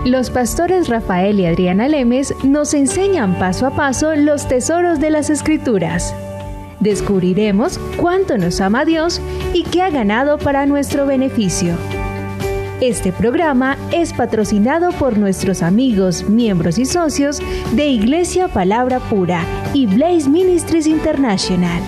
Los pastores Rafael y Adriana Lemes nos enseñan paso a paso los tesoros de las Escrituras. Descubriremos cuánto nos ama Dios y qué ha ganado para nuestro beneficio. Este programa es patrocinado por nuestros amigos, miembros y socios de Iglesia Palabra Pura y Blaze Ministries International.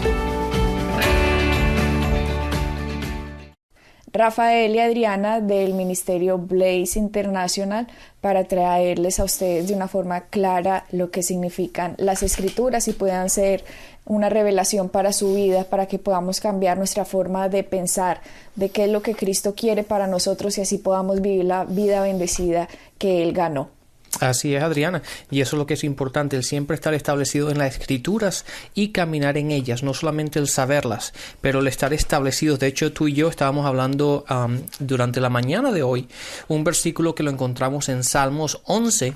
Rafael y Adriana del Ministerio Blaze International para traerles a ustedes de una forma clara lo que significan las Escrituras y puedan ser una revelación para su vida, para que podamos cambiar nuestra forma de pensar, de qué es lo que Cristo quiere para nosotros y así podamos vivir la vida bendecida que Él ganó. Así es, Adriana, y eso es lo que es importante, el siempre estar establecido en las Escrituras y caminar en ellas, no solamente el saberlas, pero el estar establecidos. De hecho, tú y yo estábamos hablando durante la mañana de hoy, un versículo que lo encontramos en Salmos 11,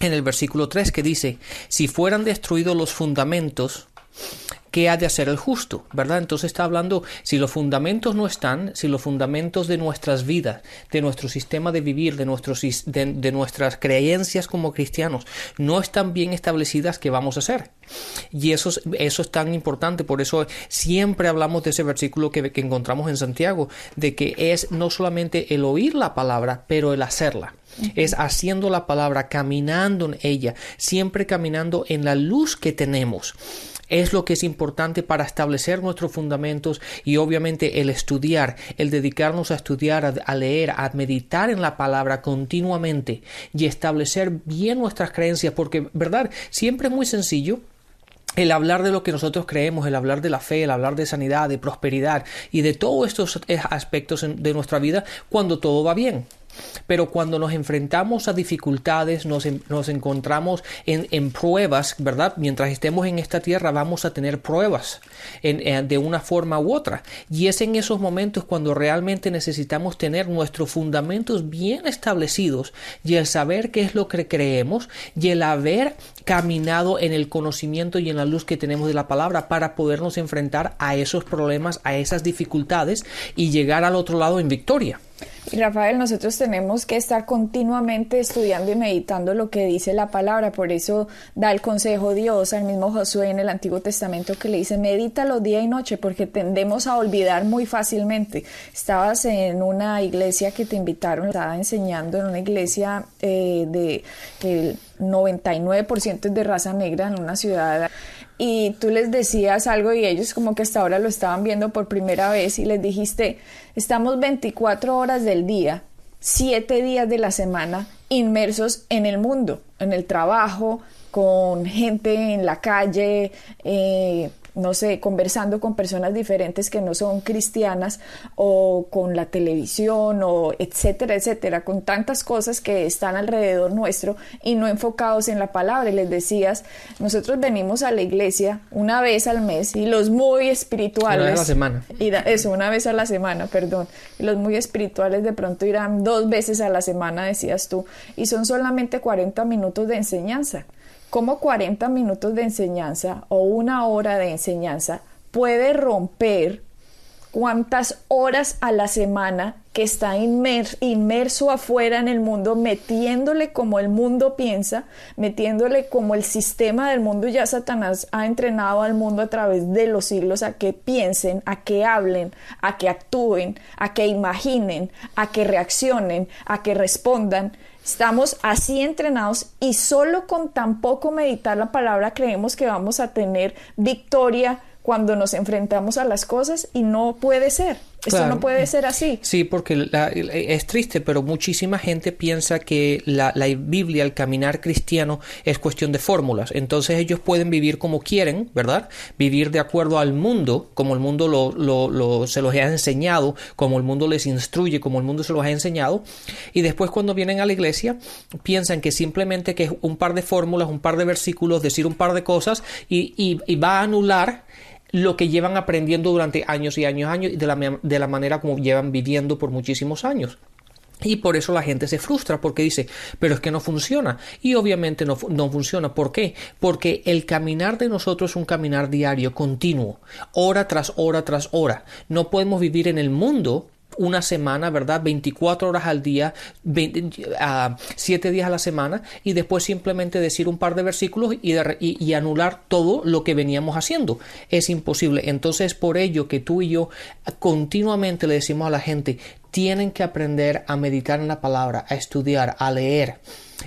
en el versículo 3, que dice, si fueran destruidos los fundamentos, ¿qué ha de hacer el justo? ¿Verdad? Entonces está hablando, si los fundamentos no están, si los fundamentos de nuestras vidas, de nuestro sistema de vivir, de nuestras creencias como cristianos, no están bien establecidas, ¿qué vamos a hacer? Y eso es tan importante, por eso siempre hablamos de ese versículo que encontramos en Santiago, de que es no solamente el oír la palabra, pero el hacerla. Es haciendo la palabra, caminando en ella, siempre caminando en la luz que tenemos. Es lo que es importante para establecer nuestros fundamentos y obviamente el estudiar, el dedicarnos a estudiar, a leer, a meditar en la palabra continuamente y establecer bien nuestras creencias, porque, ¿verdad? Siempre es muy sencillo el hablar de lo que nosotros creemos, el hablar de la fe, el hablar de sanidad, de prosperidad y de todos estos aspectos de nuestra vida cuando todo va bien. Pero cuando nos enfrentamos a dificultades, nos encontramos en pruebas, ¿verdad? Mientras estemos en esta tierra vamos a tener pruebas de una forma u otra. Y es en esos momentos cuando realmente necesitamos tener nuestros fundamentos bien establecidos y el saber qué es lo que creemos y el haber caminado en el conocimiento y en la luz que tenemos de la palabra para podernos enfrentar a esos problemas, a esas dificultades y llegar al otro lado en victoria. Y Rafael, nosotros tenemos que estar continuamente estudiando y meditando lo que dice la palabra, por eso da el consejo Dios al mismo Josué en el Antiguo Testamento que le dice, medítalo día y noche, porque tendemos a olvidar muy fácilmente. Estabas en una iglesia que te invitaron, estaba enseñando en una iglesia de que el 99% es de raza negra en una ciudad, y tú les decías algo y ellos como que hasta ahora lo estaban viendo por primera vez y les dijiste, estamos 24 horas del día, 7 días de la semana inmersos en el mundo, en el trabajo, con gente en la calle, no sé, conversando con personas diferentes que no son cristianas o con la televisión o etcétera, etcétera, con tantas cosas que están alrededor nuestro y no enfocados en la palabra. Y les decías, nosotros venimos a la iglesia una vez al mes y los muy espirituales... Una vez a la semana. Una vez a la semana, perdón. Y los muy espirituales de pronto irán 2 veces a la semana, decías tú, y son solamente 40 minutos de enseñanza. ¿Cómo 40 minutos de enseñanza o 1 hora de enseñanza puede romper cuántas horas a la semana que está inmerso afuera en el mundo, metiéndole como el mundo piensa, metiéndole como el sistema del mundo? Ya Satanás ha entrenado al mundo a través de los siglos a que piensen, a que hablen, a que actúen, a que imaginen, a que reaccionen, a que respondan. Estamos así entrenados y solo con tan poco meditar la palabra creemos que vamos a tener victoria cuando nos enfrentamos a las cosas y no puede ser. Esto Claro. no puede ser así. Sí, porque es triste, pero muchísima gente piensa que la Biblia, el caminar cristiano, es cuestión de fórmulas. Entonces ellos pueden vivir como quieren, ¿verdad? Vivir de acuerdo al mundo, como el mundo se los ha enseñado, como el mundo les instruye, como el mundo se los ha enseñado. Y después cuando vienen a la iglesia, piensan que simplemente que es un par de fórmulas, un par de versículos, decir un par de cosas y va a anular lo que llevan aprendiendo durante años y años y de la manera como llevan viviendo por muchísimos años. Y por eso la gente se frustra porque dice, pero es que no funciona. Y obviamente no funciona. ¿Por qué? Porque el caminar de nosotros es un caminar diario, continuo, hora tras hora tras hora. No podemos vivir en el mundo, una semana, ¿verdad? 24 horas al día, 7 días a la semana, y después simplemente decir un par de versículos y anular todo lo que veníamos haciendo. Es imposible. Entonces, por ello que tú y yo continuamente le decimos a la gente, tienen que aprender a meditar en la palabra, a estudiar, a leer.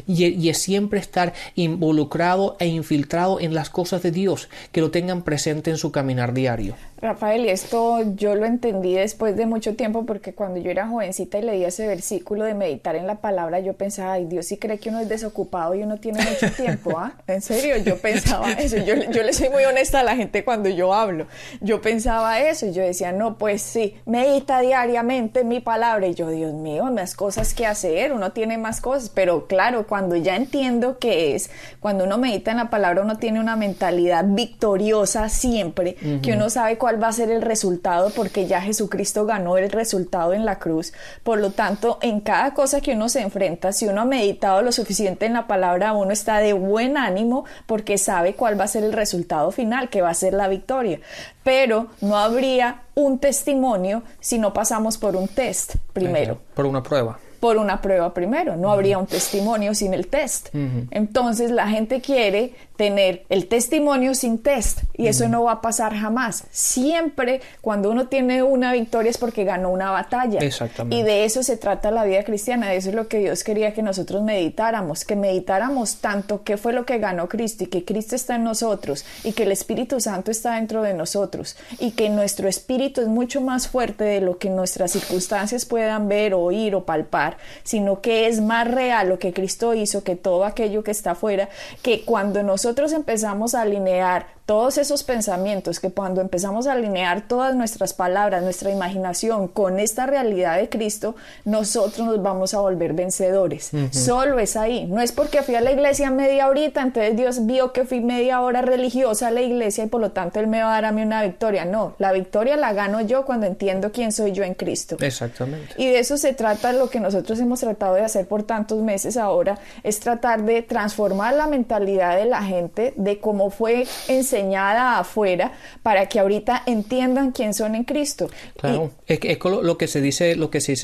Y es siempre estar involucrado e infiltrado en las cosas de Dios, que lo tengan presente en su caminar diario. Rafael, y esto yo lo entendí después de mucho tiempo, porque cuando yo era jovencita y leía ese versículo de meditar en la palabra, yo pensaba, ay, Dios sí cree que uno es desocupado y uno tiene mucho tiempo, ¿ah? En serio, yo pensaba eso. Yo le soy muy honesta a la gente cuando yo hablo. Yo pensaba eso y yo decía, no, pues sí, medita diariamente en mi palabra. Y yo, Dios mío, más cosas que hacer, uno tiene más cosas. Pero claro, cuando ya entiendo qué es, cuando uno medita en la palabra, uno tiene una mentalidad victoriosa siempre, que uno sabe cuál va a ser el resultado, porque ya Jesucristo ganó el resultado en la cruz. Por lo tanto, en cada cosa que uno se enfrenta, si uno ha meditado lo suficiente en la palabra, uno está de buen ánimo porque sabe cuál va a ser el resultado final, que va a ser la victoria. Pero no habría un testimonio si no pasamos por un test primero. Por una prueba. Por una prueba primero, no habría un testimonio sin el test. Entonces la gente quiere tener el testimonio sin test, y eso no va a pasar jamás. Siempre cuando uno tiene una victoria es porque ganó una batalla. Exactamente. Y de eso se trata la vida cristiana. De eso es lo que Dios quería que nosotros meditáramos, que meditáramos tanto qué fue lo que ganó Cristo, y que Cristo está en nosotros, y que el Espíritu Santo está dentro de nosotros, y que nuestro espíritu es mucho más fuerte de lo que nuestras circunstancias puedan ver, oír o palpar, sino que es más real lo que Cristo hizo que todo aquello que está afuera. Que cuando nosotros empezamos a alinear todos esos pensamientos, que cuando empezamos a alinear todas nuestras palabras, nuestra imaginación con esta realidad de Cristo, nosotros nos vamos a volver vencedores. Solo es ahí. No es porque fui a la iglesia media horita, entonces Dios vio que fui media hora religiosa a la iglesia y por lo tanto Él me va a dar a mí una victoria. No, la victoria la gano yo cuando entiendo quién soy yo en Cristo. Exactamente. Y de eso se trata lo que nosotros hemos tratado de hacer por tantos meses ahora, es tratar de transformar la mentalidad de la gente, de cómo fue enseñada afuera, para que ahorita entiendan quién son en Cristo. Claro, es lo que se dice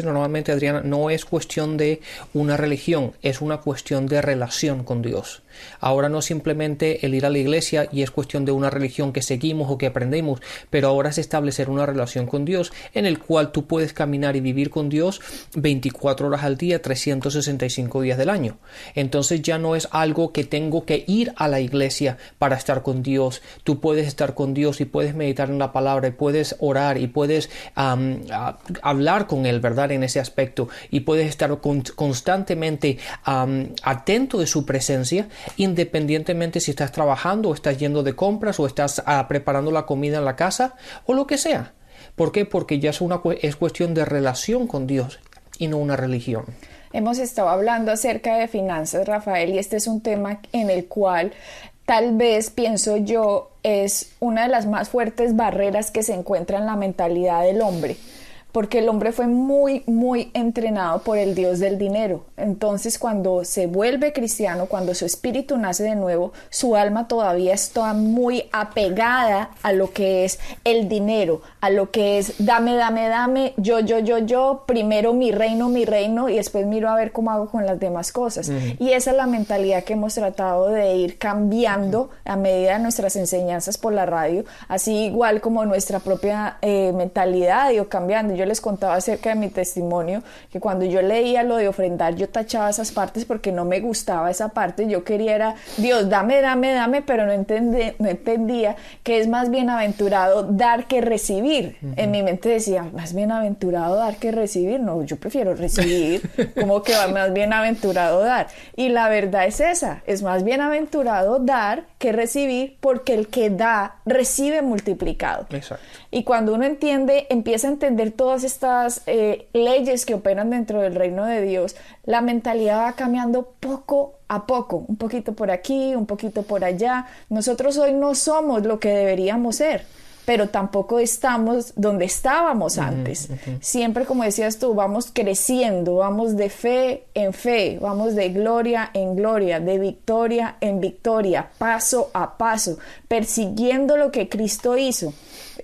normalmente, Adriana, no es cuestión de una religión, es una cuestión de relación con Dios. Ahora no simplemente el ir a la iglesia y es cuestión de una religión que seguimos o que aprendemos, pero ahora es establecer una relación con Dios en el cual tú puedes caminar y vivir con Dios 24 horas al día, 365 días del año. Entonces ya no es algo que tengo que ir a la iglesia para estar con Dios. Tú puedes estar con Dios y puedes meditar en la palabra y puedes orar y puedes hablar con Él, ¿verdad? En ese aspecto, y puedes estar constantemente atento de su presencia, independientemente si estás trabajando o estás yendo de compras o estás preparando la comida en la casa o lo que sea. ¿Por qué? Porque ya es cuestión de relación con Dios y no una religión. Hemos estado hablando acerca de finanzas, Rafael, y este es un tema en el cual tal vez, pienso yo, es una de las más fuertes barreras que se encuentra en la mentalidad del hombre, porque el hombre fue muy, muy entrenado por el Dios del dinero. Entonces, cuando se vuelve cristiano, cuando su espíritu nace de nuevo, su alma todavía está muy apegada a lo que es el dinero, a lo que es dame, dame, dame, yo, primero mi reino, y después miro a ver cómo hago con las demás cosas. Y esa es la mentalidad que hemos tratado de ir cambiando a medida de nuestras enseñanzas por la radio, así igual como nuestra propia mentalidad ha ido cambiando. Yo les contaba acerca de mi testimonio, que cuando yo leía lo de ofrendar, yo tachaba esas partes porque no me gustaba esa parte. Yo quería era, Dios, dame, dame, dame, pero no entendía que es más bienaventurado dar que recibir. En mi mente decía, más bienaventurado dar que recibir. No, yo prefiero recibir. ¿Cómo que va más bienaventurado dar? Y la verdad es esa, es más bienaventurado dar que recibir, porque el que da, recibe multiplicado. Exacto. Y cuando uno empieza a entender todas estas leyes que operan dentro del reino de Dios, la mentalidad va cambiando poco a poco, un poquito por aquí, un poquito por allá. Nosotros hoy no somos lo que deberíamos ser, pero tampoco estamos donde estábamos antes. Siempre, como decías tú, vamos creciendo, vamos de fe en fe, vamos de gloria en gloria, de victoria en victoria, paso a paso, persiguiendo lo que Cristo hizo,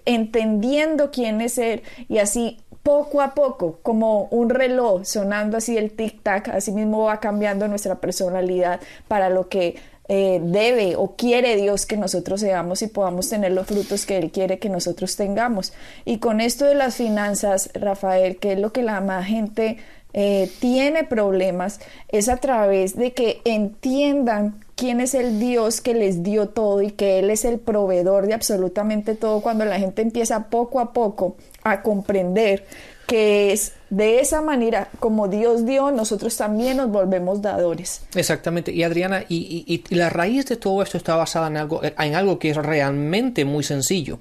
entendiendo quién es Él, y así poco a poco, como un reloj sonando así el tic-tac, así mismo va cambiando nuestra personalidad para lo que debe o quiere Dios que nosotros seamos y podamos tener los frutos que Él quiere que nosotros tengamos. Y con esto de las finanzas, Rafael, que es lo que la más gente tiene problemas, es a través de que entiendan quién es el Dios que les dio todo y que Él es el proveedor de absolutamente todo. Cuando la gente empieza poco a poco a comprender que es de esa manera como Dios dio, nosotros también nos volvemos dadores. Exactamente. Y Adriana, y la raíz de todo esto está basada en algo que es realmente muy sencillo,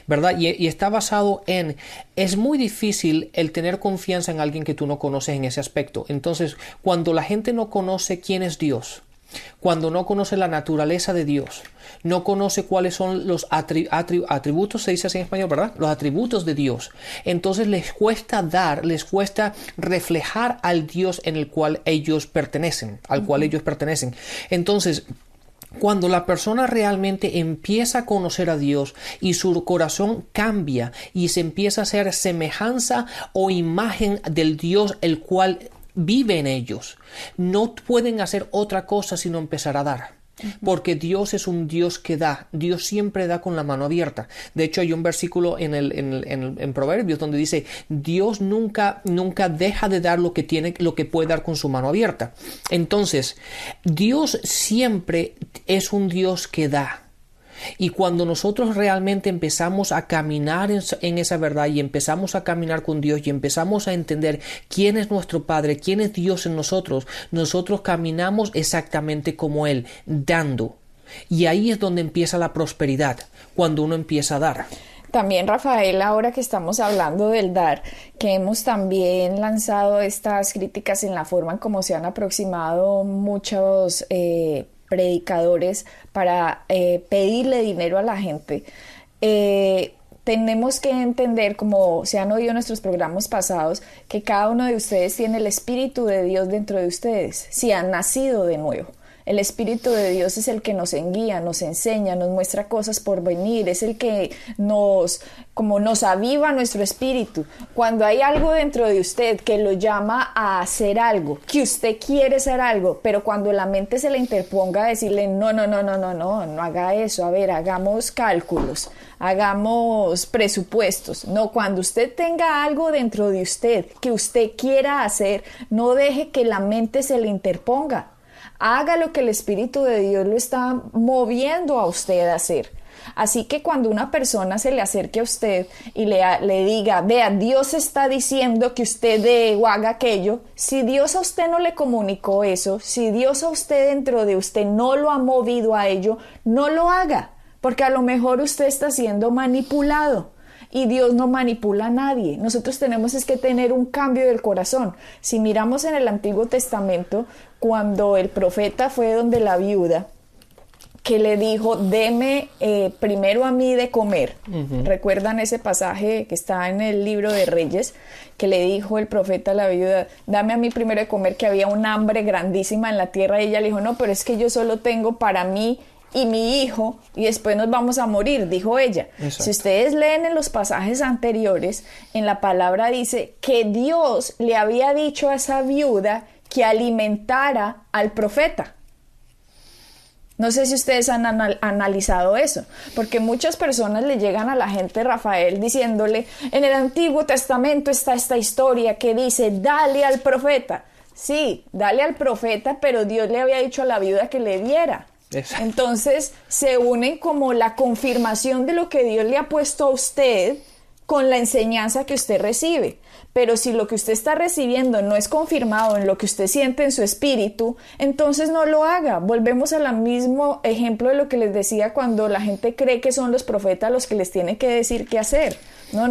¿verdad? Y está basado en, es muy difícil el tener confianza en alguien que tú no conoces en ese aspecto. Entonces, cuando la gente no conoce quién es Dios, cuando no conoce la naturaleza de Dios, no conoce cuáles son los atributos, se dice así en español, ¿verdad? Los atributos de Dios. Entonces les cuesta reflejar al Dios en el cual ellos pertenecen, al cual ellos pertenecen. Entonces, cuando la persona realmente empieza a conocer a Dios y su corazón cambia y se empieza a hacer semejanza o imagen del Dios el cual vive en ellos, no pueden hacer otra cosa sino empezar a dar. Porque Dios es un Dios que da. Dios siempre da con la mano abierta. De hecho, hay un versículo en Proverbios donde dice, Dios nunca deja de dar lo que puede dar con su mano abierta. Entonces, Dios siempre es un Dios que da. Y cuando nosotros realmente empezamos a caminar en esa verdad y empezamos a caminar con Dios y empezamos a entender quién es nuestro Padre, quién es Dios en nosotros caminamos exactamente como Él, dando. Y ahí es donde empieza la prosperidad, cuando uno empieza a dar. También, Rafael, ahora que estamos hablando del dar, que hemos también lanzado estas críticas en la forma en cómo se han aproximado muchos predicadores para pedirle dinero a la gente, tenemos que entender, como se han oído en nuestros programas pasados, que cada uno de ustedes tiene el Espíritu de Dios dentro de ustedes, si han nacido de nuevo. El Espíritu de Dios es el que nos guía, nos enseña, nos muestra cosas por venir, es el que nos aviva nuestro espíritu. Cuando hay algo dentro de usted que lo llama a hacer algo, que usted quiere hacer algo, pero cuando la mente se le interponga a decirle no haga eso, a ver, hagamos cálculos, hagamos presupuestos. No, cuando usted tenga algo dentro de usted que usted quiera hacer, no deje que la mente se le interponga. Haga lo que el Espíritu de Dios lo está moviendo a usted a hacer. Así que cuando una persona se le acerque a usted y le diga, vea, Dios está diciendo que usted dé o haga aquello, si Dios a usted no le comunicó eso, si Dios a usted dentro de usted no lo ha movido a ello, no lo haga, porque a lo mejor usted está siendo manipulado. Y Dios no manipula a nadie. Nosotros tenemos que tener un cambio del corazón. Si miramos en el Antiguo Testamento, cuando el profeta fue donde la viuda, que le dijo, deme primero a mí de comer. ¿Recuerdan ese pasaje que está en el libro de Reyes? Que le dijo el profeta a la viuda, dame a mí primero de comer, que había un hambre grandísima en la tierra. Y ella le dijo, no, pero es que yo solo tengo para mí y mi hijo, y después nos vamos a morir, dijo ella. Exacto. Si ustedes leen en los pasajes anteriores, en la palabra dice que Dios le había dicho a esa viuda que alimentara al profeta. No sé si ustedes han analizado eso, porque muchas personas le llegan a la gente, Rafael, diciéndole, en el Antiguo Testamento está esta historia que dice, dale al profeta. Sí, dale al profeta, pero Dios le había dicho a la viuda que le diera. Exacto. Entonces se unen como la confirmación de lo que Dios le ha puesto a usted con la enseñanza que usted recibe. Pero si lo que usted está recibiendo no es confirmado en lo que usted siente en su espíritu, entonces no lo haga. Volvemos al mismo ejemplo de lo que les decía cuando la gente cree que son los profetas los que les tienen que decir qué hacer. No,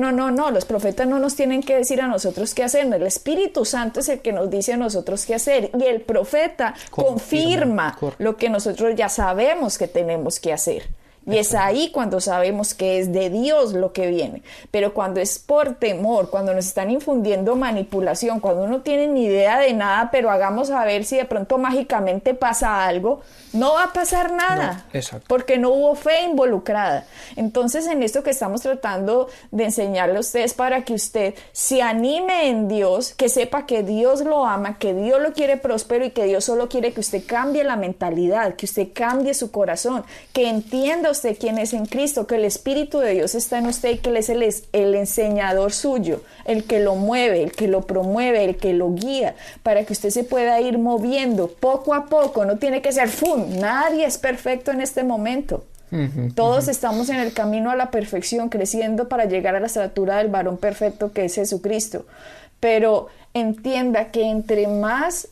los profetas no nos tienen que decir a nosotros qué hacer, el Espíritu Santo es el que nos dice a nosotros qué hacer y el profeta confirma lo que nosotros ya sabemos que tenemos que hacer. Y es ahí cuando sabemos que es de Dios lo que viene. Pero cuando es por temor, cuando nos están infundiendo manipulación, cuando uno no tiene ni idea de nada, pero hagamos a ver si de pronto mágicamente pasa algo, no va a pasar nada. No, exacto. Porque no hubo fe involucrada. Entonces, en esto que estamos tratando de enseñarle a ustedes para que usted se anime en Dios, que sepa que Dios lo ama, que Dios lo quiere próspero y que Dios solo quiere que usted cambie la mentalidad, que usted cambie su corazón, que entienda usted quién es en Cristo, que el Espíritu de Dios está en usted y que Él es el enseñador suyo, el que lo mueve, el que lo promueve, el que lo guía, para que usted se pueda ir moviendo poco a poco. No tiene que ser ¡fum! Nadie es perfecto en este momento. Todos estamos en el camino a la perfección, creciendo para llegar a la estatura del varón perfecto que es Jesucristo. Pero entienda que entre más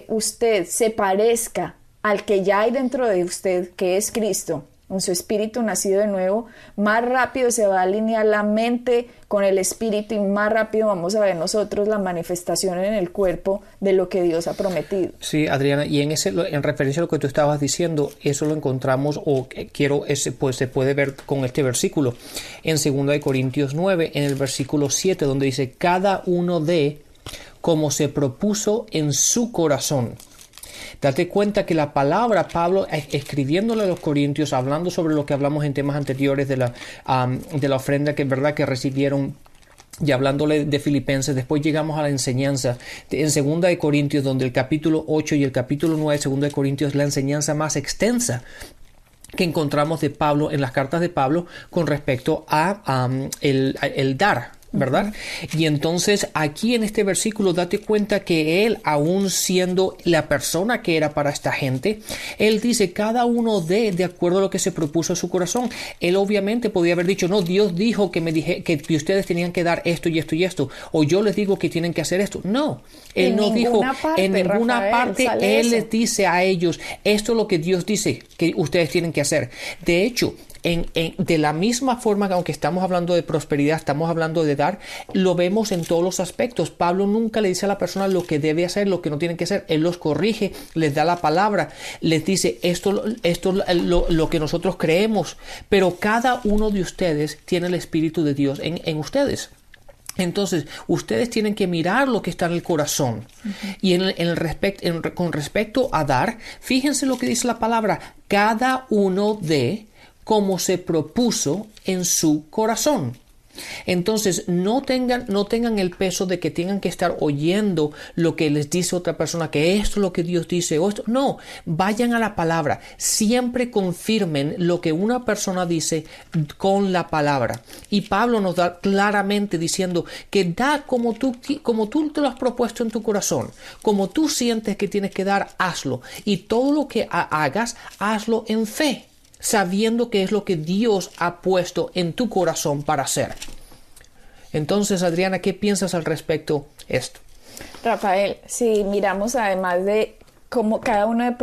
usted se parezca al que ya hay dentro de usted, que es Cristo, en su espíritu nacido de nuevo, más rápido se va a alinear la mente con el espíritu y más rápido vamos a ver nosotros la manifestación en el cuerpo de lo que Dios ha prometido. Sí, Adriana, y en referencia a lo que tú estabas diciendo, eso lo encontramos, pues se puede ver con este versículo, en 2 Corintios 9, en el versículo 7, donde dice, cada uno de como se propuso en su corazón. Date cuenta que la palabra, Pablo escribiéndole a los corintios, hablando sobre lo que hablamos en temas anteriores de la ofrenda que es verdad que recibieron, y hablándole de Filipenses, después llegamos a la enseñanza en 2 Corintios, donde el capítulo 8 y el capítulo 9 de 2 Corintios es la enseñanza más extensa que encontramos de Pablo en las cartas de Pablo con respecto a el dar, ¿verdad? Y entonces aquí en este versículo date cuenta que él, aún siendo la persona que era para esta gente, él dice cada uno de acuerdo a lo que se propuso a su corazón. Él obviamente podía haber dicho, no, Dios dijo que ustedes tenían que dar esto y esto y esto, o yo les digo que tienen que hacer esto. No, él no dijo en ninguna parte, él les dice a ellos, esto es lo que Dios dice que ustedes tienen que hacer. De hecho, de la misma forma que aunque estamos hablando de prosperidad, estamos hablando de dar, lo vemos en todos los aspectos. Pablo nunca le dice a la persona lo que debe hacer, lo que no tiene que hacer. Él los corrige, les da la palabra, les dice esto lo que nosotros creemos, pero cada uno de ustedes tiene el Espíritu de Dios en ustedes. Entonces, ustedes tienen que mirar lo que está en el corazón. Y con respecto a dar, fíjense lo que dice la palabra, cada uno de como se propuso en su corazón. Entonces, no tengan el peso de que tengan que estar oyendo lo que les dice otra persona, que esto es lo que Dios dice, o esto. No, vayan a la palabra. Siempre confirmen lo que una persona dice con la palabra. Y Pablo nos da claramente diciendo que da como tú te lo has propuesto en tu corazón. Como tú sientes que tienes que dar, hazlo. Y todo lo que hagas, hazlo en fe, sabiendo que es lo que Dios ha puesto en tu corazón para hacer. Entonces, Adriana, ¿qué piensas al respecto de esto? Rafael, si miramos además de cómo cada uno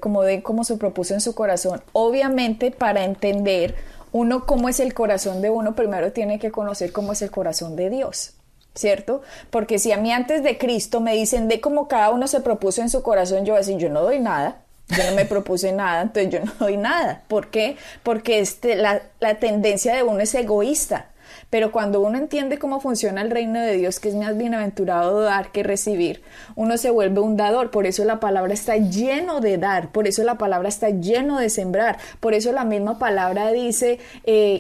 cómo se propuso en su corazón, obviamente para entender uno cómo es el corazón de uno, primero tiene que conocer cómo es el corazón de Dios, ¿cierto? Porque si a mí antes de Cristo me dicen de cómo cada uno se propuso en su corazón, yo voy a decir, yo no doy nada. Yo no me propuse nada, entonces yo no doy nada. ¿Por qué? Porque la tendencia de uno es egoísta. Pero cuando uno entiende cómo funciona el reino de Dios, que es más bienaventurado dar que recibir, uno se vuelve un dador. Por eso la palabra está lleno de dar, por eso la palabra está lleno de sembrar. Por eso la misma palabra dice,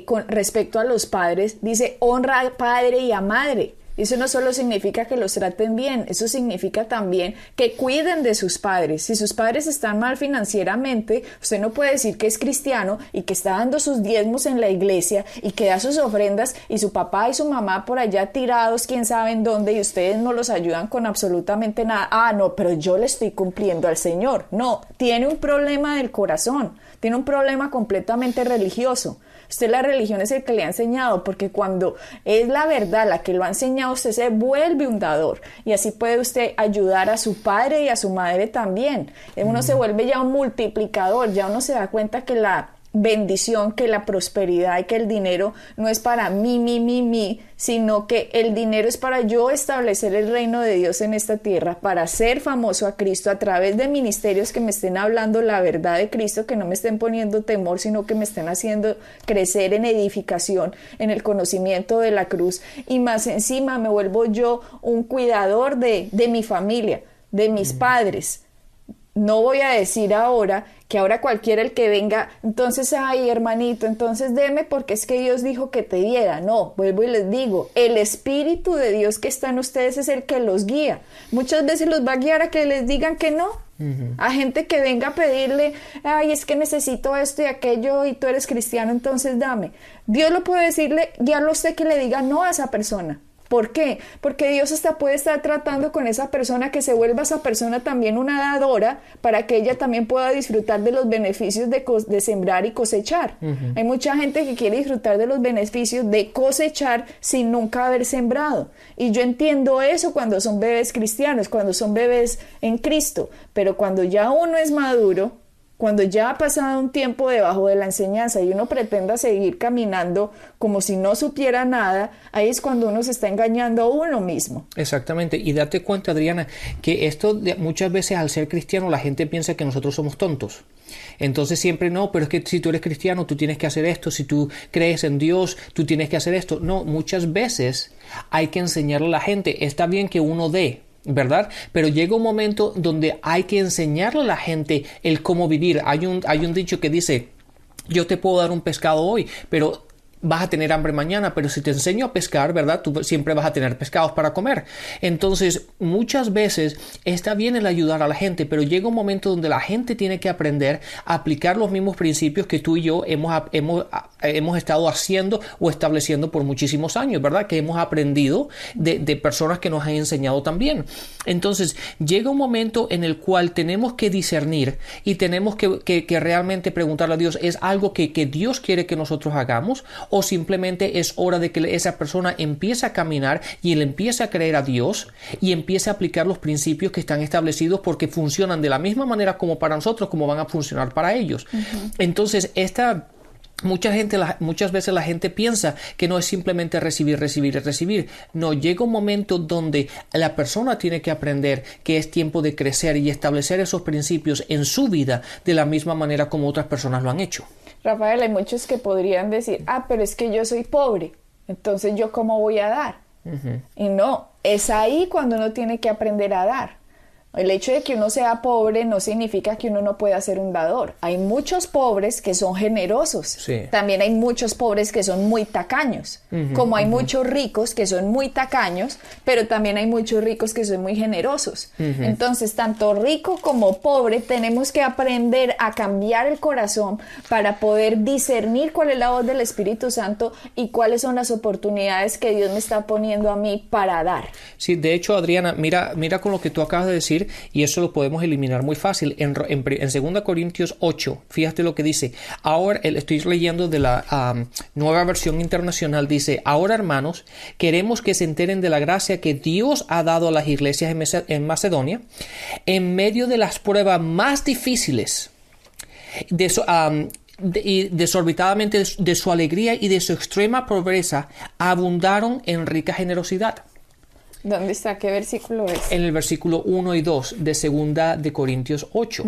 con respecto a los padres, dice honra a padre y a madre. Eso no solo significa que los traten bien, eso significa también que cuiden de sus padres. Si sus padres están mal financieramente, usted no puede decir que es cristiano y que está dando sus diezmos en la iglesia y que da sus ofrendas y su papá y su mamá por allá tirados quién sabe en dónde y ustedes no los ayudan con absolutamente nada. Ah, no, pero yo le estoy cumpliendo al Señor. No, tiene un problema del corazón, tiene un problema completamente religioso. Usted la religión es el que le ha enseñado, porque cuando es la verdad la que lo ha enseñado, usted se vuelve un dador y así puede usted ayudar a su padre y a su madre también. Uno se vuelve ya un multiplicador, ya uno se da cuenta que la bendición, que la prosperidad y que el dinero no es para mí, sino que el dinero es para yo establecer el reino de Dios en esta tierra, para hacer famoso a Cristo a través de ministerios que me estén hablando la verdad de Cristo, que no me estén poniendo temor, sino que me estén haciendo crecer en edificación, en el conocimiento de la cruz, y más encima me vuelvo yo un cuidador de mi familia, de mis padres. No voy a decir ahora que ahora cualquiera el que venga, entonces, ay, hermanito, entonces deme porque es que Dios dijo que te diera. No, vuelvo y les digo, el Espíritu de Dios que está en ustedes es el que los guía. Muchas veces los va a guiar a que les digan que no. A gente que venga a pedirle, ay, es que necesito esto y aquello y tú eres cristiano, entonces dame. Dios lo puede decirle, guiarlo a usted que le diga no a esa persona. ¿Por qué? Porque Dios hasta puede estar tratando con esa persona, que se vuelva esa persona también una dadora, para que ella también pueda disfrutar de los beneficios de sembrar y cosechar. Hay mucha gente que quiere disfrutar de los beneficios de cosechar sin nunca haber sembrado. Y yo entiendo eso cuando son bebés cristianos, cuando son bebés en Cristo, pero cuando ya uno es maduro, cuando ya ha pasado un tiempo debajo de la enseñanza y uno pretenda seguir caminando como si no supiera nada, ahí es cuando uno se está engañando a uno mismo. Exactamente, y date cuenta, Adriana, que muchas veces al ser cristiano la gente piensa que nosotros somos tontos. Entonces siempre no, pero es que si tú eres cristiano tú tienes que hacer esto, si tú crees en Dios tú tienes que hacer esto. No, muchas veces hay que enseñarle a la gente. Está bien que uno dé, ¿verdad? Pero llega un momento donde hay que enseñarle a la gente el cómo vivir. Hay un dicho que dice, yo te puedo dar un pescado hoy, pero vas a tener hambre mañana, pero si te enseño a pescar, ¿verdad? Tú siempre vas a tener pescados para comer. Entonces, muchas veces está bien el ayudar a la gente, pero llega un momento donde la gente tiene que aprender a aplicar los mismos principios que tú y yo hemos estado haciendo o estableciendo por muchísimos años, ¿verdad? Que hemos aprendido de personas que nos han enseñado también. Entonces, llega un momento en el cual tenemos que discernir y tenemos que realmente preguntarle a Dios, ¿es algo que Dios quiere que nosotros hagamos? ¿O simplemente es hora de que esa persona empiece a caminar y él empiece a creer a Dios y empiece a aplicar los principios que están establecidos, porque funcionan de la misma manera como para nosotros, como van a funcionar para ellos? Entonces, muchas veces la gente piensa que no es simplemente recibir. No, llega un momento donde la persona tiene que aprender que es tiempo de crecer y establecer esos principios en su vida de la misma manera como otras personas lo han hecho. Rafael, hay muchos que podrían decir, pero es que yo soy pobre, entonces ¿yo cómo voy a dar? Y no, es ahí cuando uno tiene que aprender a dar. El hecho de que uno sea pobre no significa que uno no pueda ser un dador. Hay muchos pobres que son generosos. Sí. También hay muchos pobres que son muy tacaños. Como hay muchos ricos que son muy tacaños, pero también hay muchos ricos que son muy generosos. Entonces, tanto rico como pobre, tenemos que aprender a cambiar el corazón para poder discernir cuál es la voz del Espíritu Santo y cuáles son las oportunidades que Dios me está poniendo a mí para dar. Sí, de hecho, Adriana, mira con lo que tú acabas de decir, y eso lo podemos eliminar muy fácil. En 2 Corintios 8, fíjate lo que dice. Ahora, estoy leyendo de la Nueva Versión Internacional, dice: ahora, hermanos, queremos que se enteren de la gracia que Dios ha dado a las iglesias en Macedonia en medio de las pruebas más difíciles, desorbitadamente de su alegría y de su extrema pobreza, abundaron en rica generosidad. ¿Dónde está? ¿Qué versículo es? En el versículo 1 y 2 de 2 Corintios 8,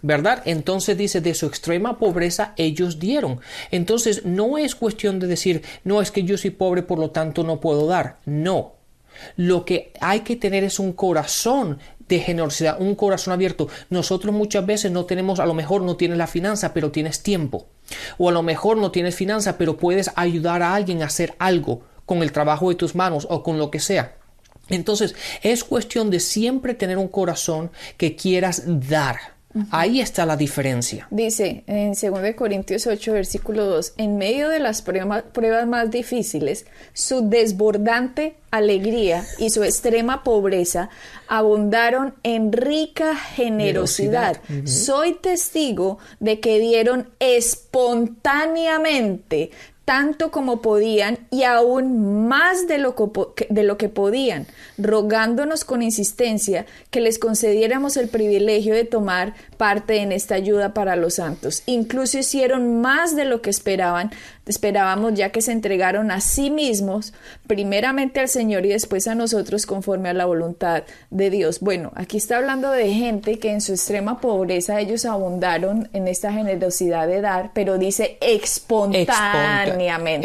¿verdad? Entonces dice, de su extrema pobreza ellos dieron. Entonces no es cuestión de decir, no, es que yo soy pobre, por lo tanto no puedo dar. No. Lo que hay que tener es un corazón de generosidad, un corazón abierto. Nosotros muchas veces no tenemos, a lo mejor no tienes la finanza, pero tienes tiempo. O a lo mejor no tienes finanza, pero puedes ayudar a alguien a hacer algo con el trabajo de tus manos o con lo que sea. Entonces, es cuestión de siempre tener un corazón que quieras dar. Ahí está la diferencia. Dice en 2 Corintios 8, versículo 2, en medio de las pruebas más difíciles, su desbordante alegría y su extrema pobreza abundaron en rica generosidad. Soy testigo de que dieron espontáneamente tanto como podían y aún más de lo que podían, rogándonos con insistencia que les concediéramos el privilegio de tomar parte en esta ayuda para los santos. Incluso hicieron más de lo que esperábamos, ya que se entregaron a sí mismos, primeramente al Señor y después a nosotros conforme a la voluntad de Dios. Bueno, aquí está hablando de gente que en su extrema pobreza ellos abundaron en esta generosidad de dar, pero dice espontáneamente.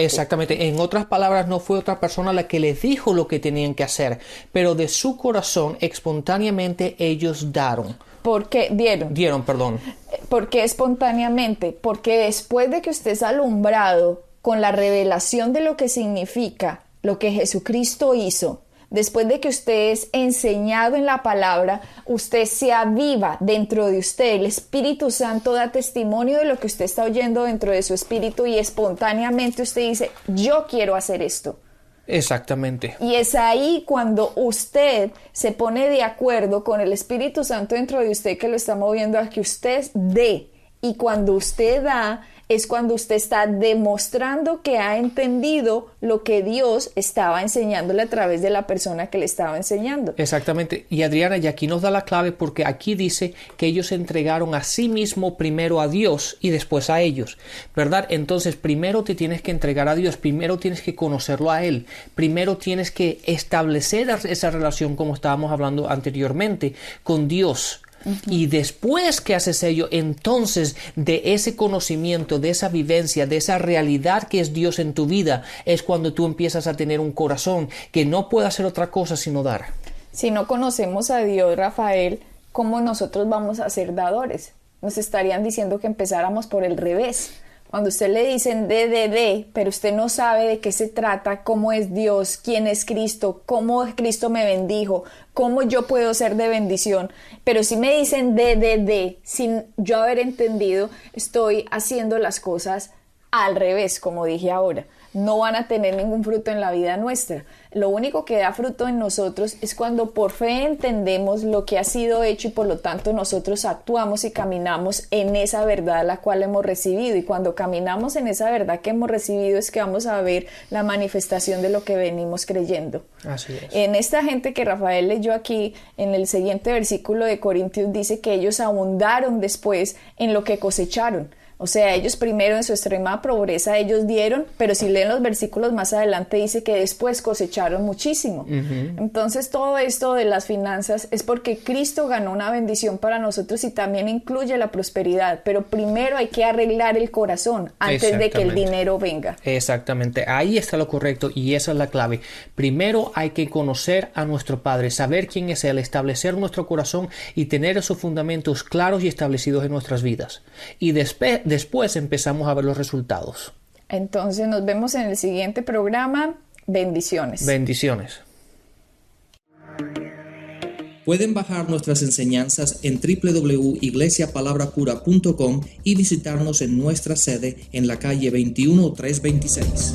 Exactamente. En otras palabras, no fue otra persona la que les dijo lo que tenían que hacer, pero de su corazón, espontáneamente, ellos dieron. ¿Por qué? Dieron, perdón. ¿Por qué espontáneamente? Porque después de que usted es alumbrado con la revelación de lo que significa lo que Jesucristo hizo, después de que usted es enseñado en la palabra, usted se aviva dentro de usted. El Espíritu Santo da testimonio de lo que usted está oyendo dentro de su espíritu y espontáneamente usted dice, yo quiero hacer esto. Exactamente. Y es ahí cuando usted se pone de acuerdo con el Espíritu Santo dentro de usted que lo está moviendo a que usted dé. Y cuando usted da, es cuando usted está demostrando que ha entendido lo que Dios estaba enseñándole a través de la persona que le estaba enseñando. Exactamente. Y Adriana, y aquí nos da la clave porque aquí dice que ellos se entregaron a sí mismo primero a Dios y después a ellos, ¿verdad? Entonces, primero te tienes que entregar a Dios, primero tienes que conocerlo a Él, primero tienes que establecer esa relación, como estábamos hablando anteriormente, con Dios. Y después que haces ello, entonces de ese conocimiento, de esa vivencia, de esa realidad que es Dios en tu vida, es cuando tú empiezas a tener un corazón que no puede hacer otra cosa sino dar. Si no conocemos a Dios, Rafael, ¿cómo nosotros vamos a ser dadores? Nos estarían diciendo que empezáramos por el revés. Cuando usted le dicen pero usted no sabe de qué se trata, cómo es Dios, quién es Cristo, cómo Cristo me bendijo, cómo yo puedo ser de bendición. Pero si me dicen sin yo haber entendido, estoy haciendo las cosas al revés, como dije ahora. No van a tener ningún fruto en la vida nuestra. Lo único que da fruto en nosotros es cuando por fe entendemos lo que ha sido hecho y por lo tanto nosotros actuamos y caminamos en esa verdad la cual hemos recibido. Y cuando caminamos en esa verdad que hemos recibido es que vamos a ver la manifestación de lo que venimos creyendo. Así es. En esta gente que Rafael leyó aquí, en el siguiente versículo de Corintios dice que ellos abundaron después en lo que cosecharon. O sea, ellos primero en su extrema pobreza, ellos dieron, pero si leen los versículos más adelante dice que después cosecharon muchísimo. Entonces todo esto de las finanzas es porque Cristo ganó una bendición para nosotros y también incluye la prosperidad, pero primero hay que arreglar el corazón antes de que el dinero venga. Exactamente, ahí está lo correcto y esa es la clave. Primero hay que conocer a nuestro Padre, saber quién es Él, establecer nuestro corazón y tener esos fundamentos claros y establecidos en nuestras vidas. Y después empezamos a ver los resultados. Entonces nos vemos en el siguiente programa. Bendiciones. Bendiciones. Pueden bajar nuestras enseñanzas en www.iglesiapalabracura.com y visitarnos en nuestra sede en la calle 21326.